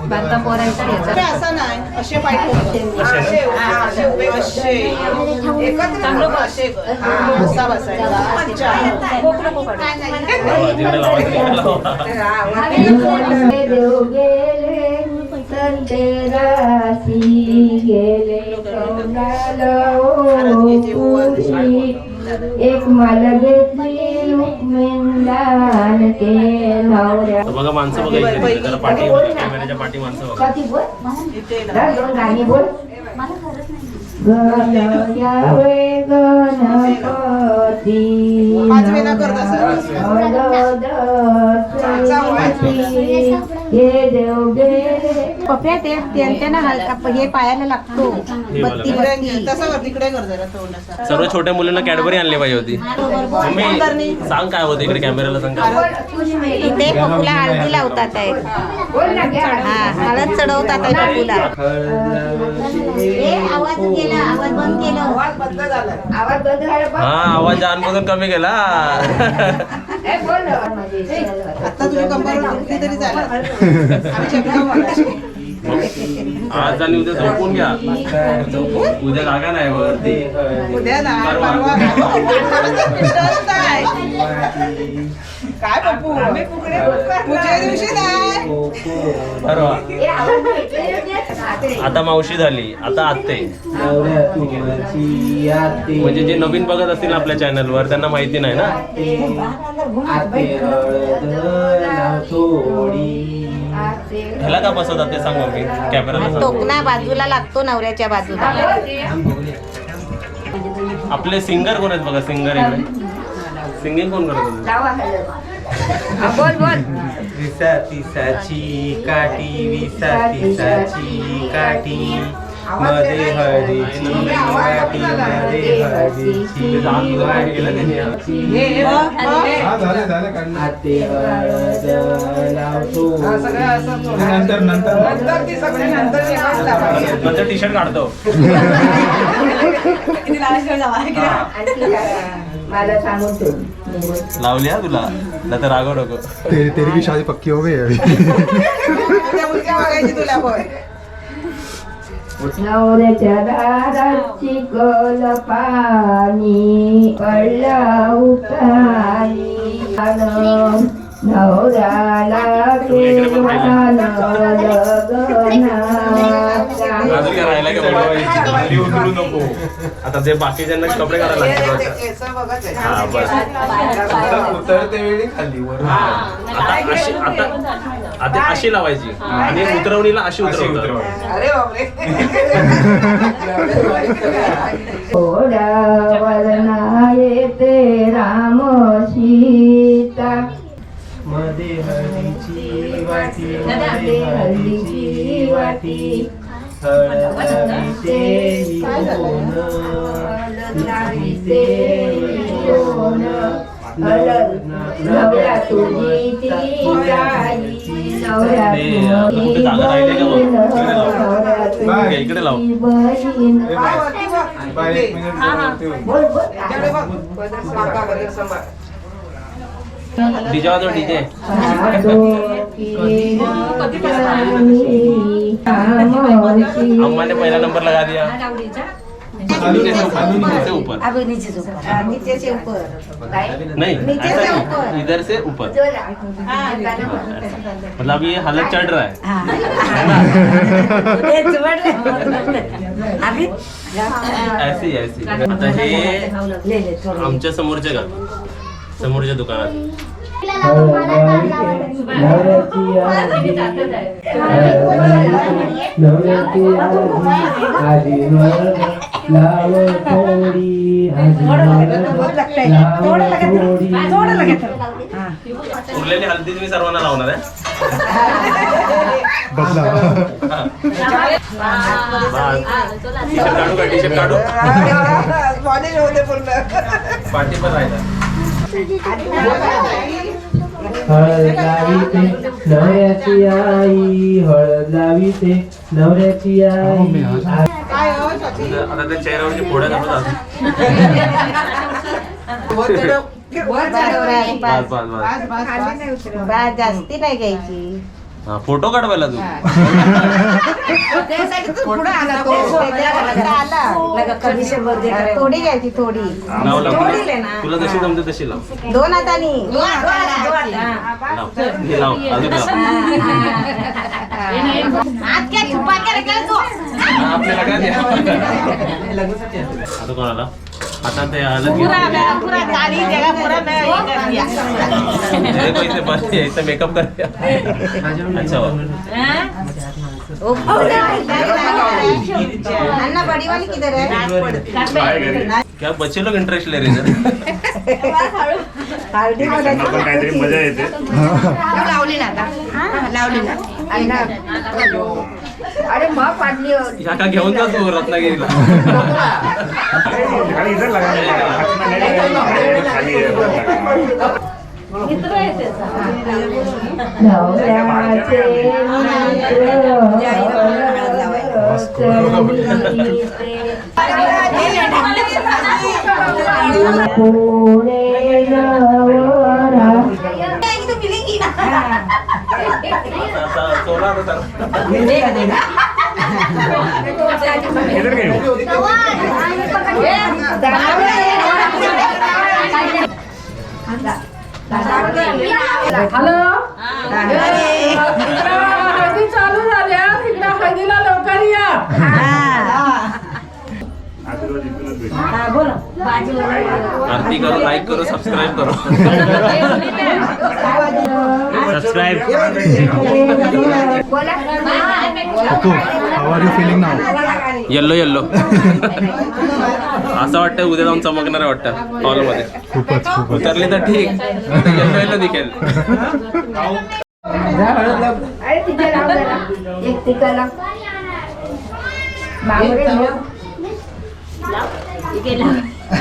बांता पोरायचा असं नाही असे पाय असा बसायचा देव गेले संतेरासी गेले एक मला घेतली रुक्मिंदान के नवऱ्या बघा माणसं बघायची जरा पाठी कॅमेऱ्याच्या पाठी माणसं बघा गाणी बोल गण यावे गणपती हे देव गेले पप्या ते त्यांना हे पायाला लागतो बत्ती बत्ती तसं तिकडे कर जरा थोडंसं. सर्व छोट्या मुलांना कॅडबरी आणली पाहिजे होती. मम्मी सांग काय होतं इकडे कॅमेऱ्याला सांग काय. इथे पप्पूला हळदी लावतात आहे हा हळद चढवतात आहे पप्पूला आवाज गेला आवाज बंद केला आवाज बंद झाला हा आवाज जानमधून कमी केला. आता तुझ्या कंबरवर दुखली तरी झालं आज आणि उद्या झोपून घ्या. उद्या जागा नाही वरती. उद्या ना परवा काय पप्पू पूजे दिवशी नाही परवा. आता मावशी झाली आता आत्ते. म्हणजे जे नवीन बघत असतील आपल्या चॅनलवर त्यांना माहिती नाही ना. ह्याला का बसवतात ते सांग मम्मी कॅमेराला सांग. टोकना बाजूला लागतो नवऱ्याच्या बाजूला. आपले सिंगर कोण आहेत बघा सिंगर इकडे. सिंगिंग कोण करत होते. बोल बोल विसा तिसाची काठी विसा तिसाची काठी मध्ये हळदीची वाटी मध्ये हळदीची वाटी आते हळद लावतो नंतर टी शर्ट काढतो. मला सांगून ठेव लावली हा तुला नाही तर रागव नको. तेरी भी शादी पक्की हो गई है अभी. मुलगा बघायची तुला होय. नवऱ्याच्या दाराची कल पाणी पडला उतानी नवऱ्याला राहिला का उचलू नको. आता ते बाकीच्यांना कपडे करायला लागतात. हा बस उतरते वेळी खाली वर आता अशी लावायची आणि उतरवणीला अशी उतरवतात. अरे बापरे वरना येते राम सीता मध्ये हळदीची वाटी मध्ये हळदीची वाटी हळद लाविते कोण लाविते कोण नवरा तुझी ती जाई नवरा कुठे जागा राहिली का बघ. इकडे लाव. डीजे वाजव डीजे. अम्मा ने पहिला नंबर लगा दिया. नीचे ऊपर नीचे ऊपर नहीं ऐसा नहीं, इधर से ऊपर मतलब अभी ये हालत चढ़ रहा है ऐसी ऐसी. आता हे आमच्या समोरच्या का समोरच्या दुकानात उरलेली हल्दी तुम्ही सर्वांना लावणार आहे. टी शर्ट काढू का टी शर्ट काढू पाठी पण राहिला. हळद लाविते नवऱ्याची आई हळद लाविते नवऱ्याची आई आता त्या चेहऱ्यावरची फोड्या जातात. जास्ती नाही घ्यायची. हा फोटो काढवायला तू त्यासाठी तू पुढे आला तो थोडी घ्यायची थोडी लाव लाव थोडी तुला- ना तुला जशी जमते तशी लाव दोन हातानी लाव हे लाव अजून लाव हात क्या छुपा के रखेल तू हा, आपल्याला काय द्या आता कोणाला आता ते हळद पूरा घेतली. मेरा पूरा गाड़ी जगह पूरा मैं ये कर दिया मेरे को इसे बस इसे मेकअप कर दिया अच्छा हुआ। ओ अन्ना बड़ी वाली किधर है क्या बच्चे लोग इंटरेस्ट ले रहे हैं हल्दी काहीतरी मजा येते लावली ना आता लावली ना अन्ना अरे मग पाडली ह्या का घेऊन जा तू रत्नागिरीला खाली इधर लगा खाली नवऱ्याचे पुणे नवरा सोळा आता इधर गए हॅलो हळदी चालू झाल्या तिकडे हळदीला लवकर या आशीर्वाद इथूनच भेटू. आरती करो लाइक करो सब्सक्राइब करो सब्सक्राइब पक्कू how are you feeling now येल्लो येल्लो असं वाटतं उद्या जाऊन चमकणार आहे वाटतं हॉल मध्ये खूपच खूपच उतरली तर ठीक येल्लो येल्लो दिखेल अरे तिथे लाव जरा एक तिकडे लाव बांगडे लाव.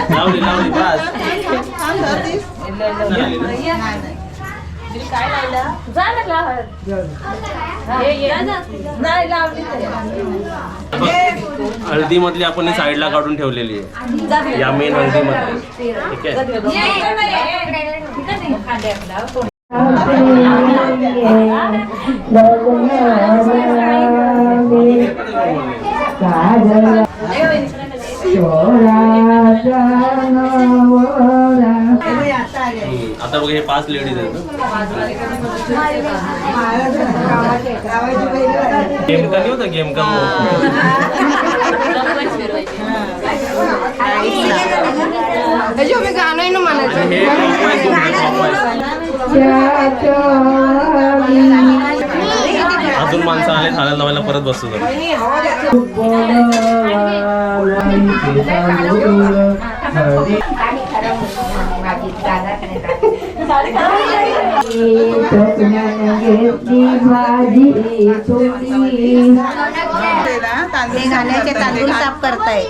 लावली लावली बस हळदी मधली आपण साईडला काढून ठेवलेली आहे या मेन हळदी मध्ये ठीक आहे आता बघ हे 5 लेडीज आहेत गेम का नाही होता गेम का गाणं ना म्हणायचं हे अजून माणसं आले खायला लावायला परत बसतो हे घाण्याचे तांदूळ साफ करताय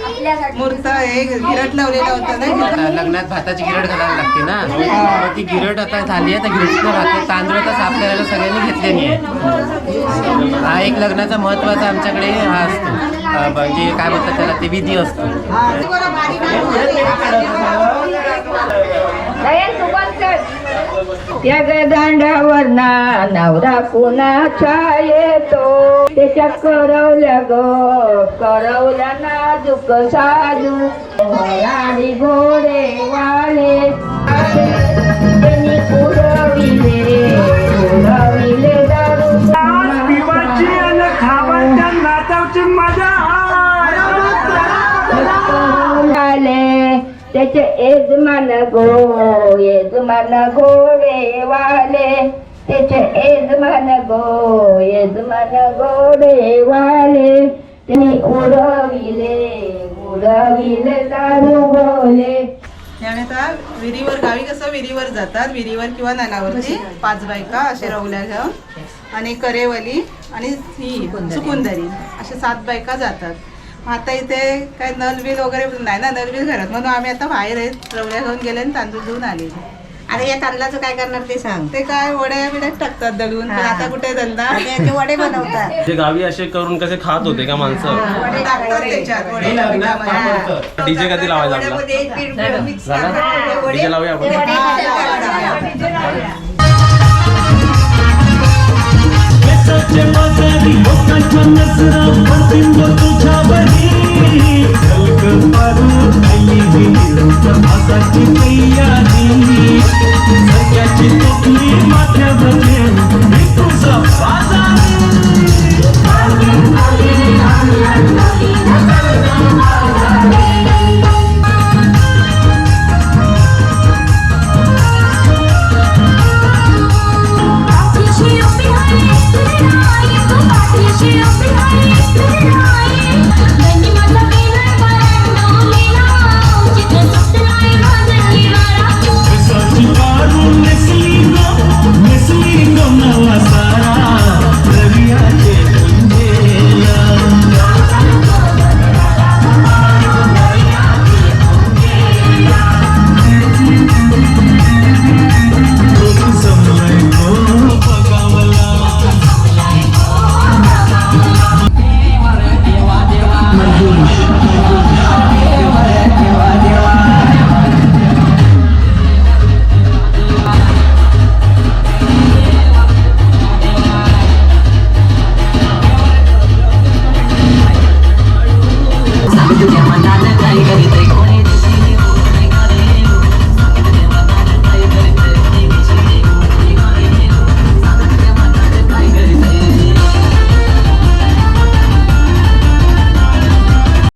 मूर्त हे गिरट लावलेलं होतं ना लग्नात भाताची गिरट घालायला लागते ना मग ती गिरट आता झाली आहे तर गिरटनं भात तांदूळ आता साफ करायला सगळ्यांनी घेतलेली आहे हा एक लग्नाचा महत्वाचा आमच्याकडे हा असतो म्हणजे काय बोलतात त्याला ते विधी असतो या दांडावर नवरा कुणाचा येतो त्याच्या करवल्या करवल्या नाजूक साजू आणि घोडे वाले त्यांनी उडविले दारू त्याचे यजमान घोडे वाले त्याचे यजमान घोडे वाले त्यांनी उडविले दारू गोले. त्याने आता विहिरीवर गावी कसं विहिरीवर जातात विहिरीवर किंवा नलावरती 5 बायका असे रवल्या घेऊन आणि करेवली आणि ही चुकुंदरी असे 7 बायका जातात. आता इथे काय नलबिल वगैरे नाही ना नलबिल घरात म्हणून आम्ही आता बाहेर आहेत रवल्या घेऊन गेले आणि तांदूळ घेऊन आले. आता या तांदळाचं काय करणार ते सांग ते काय वड्या बिड्यात टाकतात दळून पण आता कुठे दलणार त्याचे वडे बनवतात जे गावी असे करून कसे खात होते का माणसं टाकतात त्याच्यात वड्या पिठामध्ये. डीजे कधी लावायचा आपला डीजे लावूया आपण हा, लावा, लावा. It's माझ्या नजरा पडतील तुझ्यावरी झलक पारू आई विहिरूत आसाची तयारी सगळ्याची टोपली माथ्यावर